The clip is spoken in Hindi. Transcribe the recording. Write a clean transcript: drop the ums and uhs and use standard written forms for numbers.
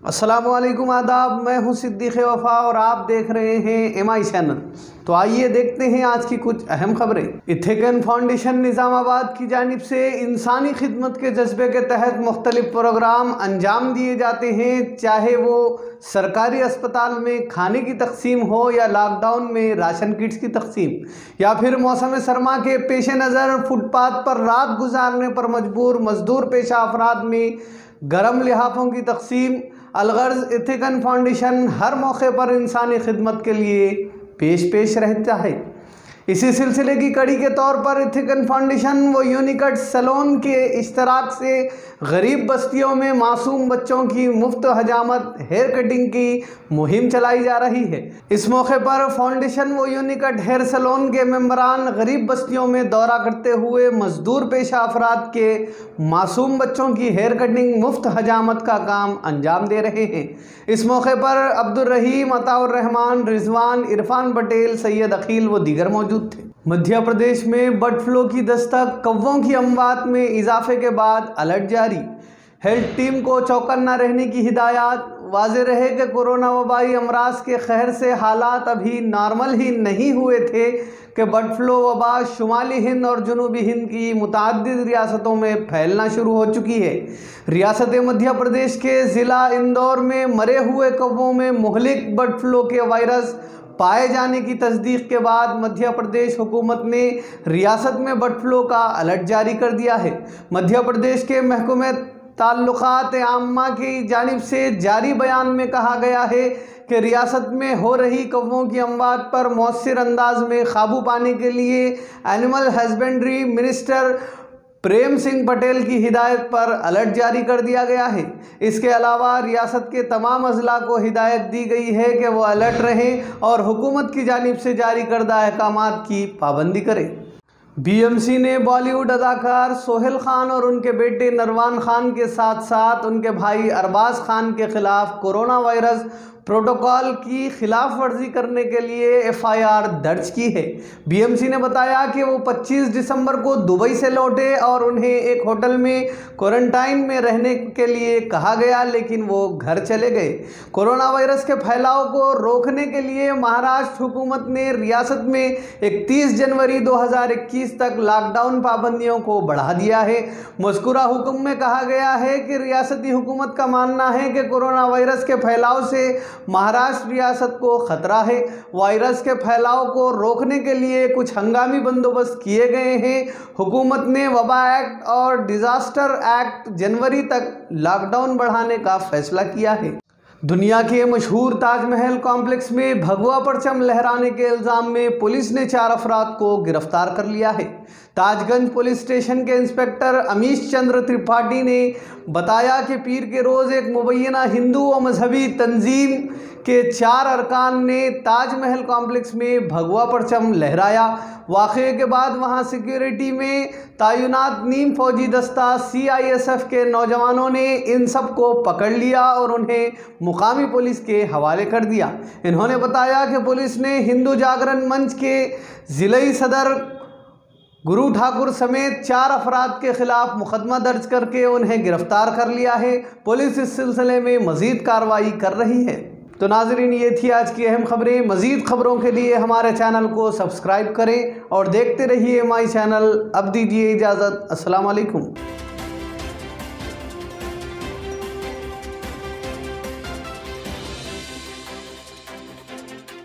अस्सलामुअलैकुम आदाब, मैं हूं सिद्दीक़ वफ़ा और आप देख रहे हैं MI चैनल। तो आइए देखते हैं आज की कुछ अहम खबरें। इथिकन फाउंडेशन निज़ामाबाद की जानिब से इंसानी खिदमत के जज्बे के तहत मुख्तलिफ प्रोग्राम अंजाम दिए जाते हैं, चाहे वो सरकारी अस्पताल में खाने की तकसीम हो या लॉकडाउन में राशन किट्स की तकसीम या फिर मौसम सरमा के पेश नज़र फुटपाथ पर रात गुजारने पर मजबूर मजदूर पेशा अफराद में गर्म लिहाफों की तकसीम। अलगर्ज इथिकन फाउंडेशन हर मौके पर इंसानी खिदमत के लिए पेश रहता है। इसी सिलसिले की कड़ी के तौर पर इथिकन फाउंडेशन व यूनिकट सैलून के इश्तराक से गरीब बस्तियों में मासूम बच्चों की मुफ्त हजामत हेयर कटिंग की मुहिम चलाई जा रही है। इस मौके पर फाउंडेशन व यूनिकट हेयर सैलून के मेंबरान गरीब बस्तियों में दौरा करते हुए मजदूर पेशा अफराद के मासूम बच्चों की हेयर कटिंग मुफ्त हजामत का काम अंजाम दे रहे हैं। इस मौके पर अब्दुल रहीम, अताउर रहमान, रिजवान, इरफान पटेल, सैयद अकील व दीगर मौजूद थे। मध्य प्रदेश में बर्ड फ्लू की दस्तक, कौवों की अमवात में इजाफे के बाद अलर्ट जारी। हेल्थ टीम को चौकन्ना रहने की हिदायत। वाज़ेह रहे कि कोरोना वबाई अमराज के कहर से हालात अभी नॉर्मल ही नहीं हुए थे कि बर्ड फ्लू वबा शुमाली हिंद और जनूबी हिंद की मुतअद्दिद रियासतों में फैलना शुरू हो चुकी है। रियासत मध्य प्रदेश के ज़िला इंदौर में मरे हुए कौवों में मुहलिक बर्ड फ्लू के वायरस पाए जाने की तस्दीक के बाद मध्य प्रदेश हुकूमत ने रियासत में बर्ड फ्लू का अलर्ट जारी कर दिया है। मध्य प्रदेश के महकमे ताल्लुकात आम्मा की जानिब से जारी बयान में कहा गया है कि रियासत में हो रही कौवों की अमवात पर मौसर अंदाज में काबू पाने के लिए animal husbandry minister Prem Singh Patel की हिदायत पर अलर्ट जारी कर दिया गया है। इसके अलावा रियासत के तमाम अजला को हिदायत दी गई है कि वो अलर्ट रहें और हुकूमत की जानिब से जारी करदा अहकामात की पाबंदी करें। BMC ने बॉलीवुड अदाकार सोहेल खान और उनके बेटे नरवान खान के साथ साथ उनके भाई अरबाज खान के खिलाफ कोरोना वायरस प्रोटोकॉल की खिलाफ वर्जी करने के लिए FIR दर्ज की है। BMC ने बताया कि वो 25 दिसंबर को दुबई से लौटे और उन्हें एक होटल में क्वारंटाइन में रहने के लिए कहा गया, लेकिन वो घर चले गए। कोरोना वायरस के फैलाव को रोकने के लिए महाराष्ट्र हुकूमत ने रियासत में 31 जनवरी 2021 तक लॉकडाउन पाबंदियों को बढ़ा दिया है। मज़कूरा हुक्म में कहा गया है कि रियासती हुकूमत का मानना है कि कोरोना वायरस के फैलाव से महाराष्ट्र रियासत को खतरा है। वायरस के फैलाव को रोकने के लिए कुछ हंगामी बंदोबस्त किए गए हैं। हुकूमत ने वबा एक्ट और डिजास्टर एक्ट जनवरी तक लॉकडाउन बढ़ाने का फैसला किया है। दुनिया के मशहूर ताजमहल कॉम्प्लेक्स में भगवा परचम लहराने के इल्ज़ाम में पुलिस ने 4 अफराद को गिरफ्तार कर लिया है। ताजगंज पुलिस स्टेशन के इंस्पेक्टर अमीश चंद्र त्रिपाठी ने बताया कि पीर के रोज़ एक मुबैना हिंदू व मजहबी तंजीम के 4 अरकान ने ताजमहल कॉम्प्लेक्स में भगवा परचम लहराया। वाक़े के बाद वहां सिक्योरिटी में तैनात नीम फौजी दस्ता CISF के नौजवानों ने इन सब को पकड़ लिया और उन्हें मुकामी पुलिस के हवाले कर दिया। इन्होंने बताया कि पुलिस ने हिंदू जागरण मंच के ज़िले सदर गुरु ठाकुर समेत 4 अफराद के खिलाफ मुकदमा दर्ज करके उन्हें गिरफ्तार कर लिया है। पुलिस इस सिलसिले में मज़ीद कार्रवाई कर रही है। तो नाज़रीन, ये थी आज की अहम खबरें। मज़ीद खबरों के लिए हमारे चैनल को सब्सक्राइब करें और देखते रहिए MI चैनल। अब दीजिए इजाज़त। अस्सलाम वालेकुम।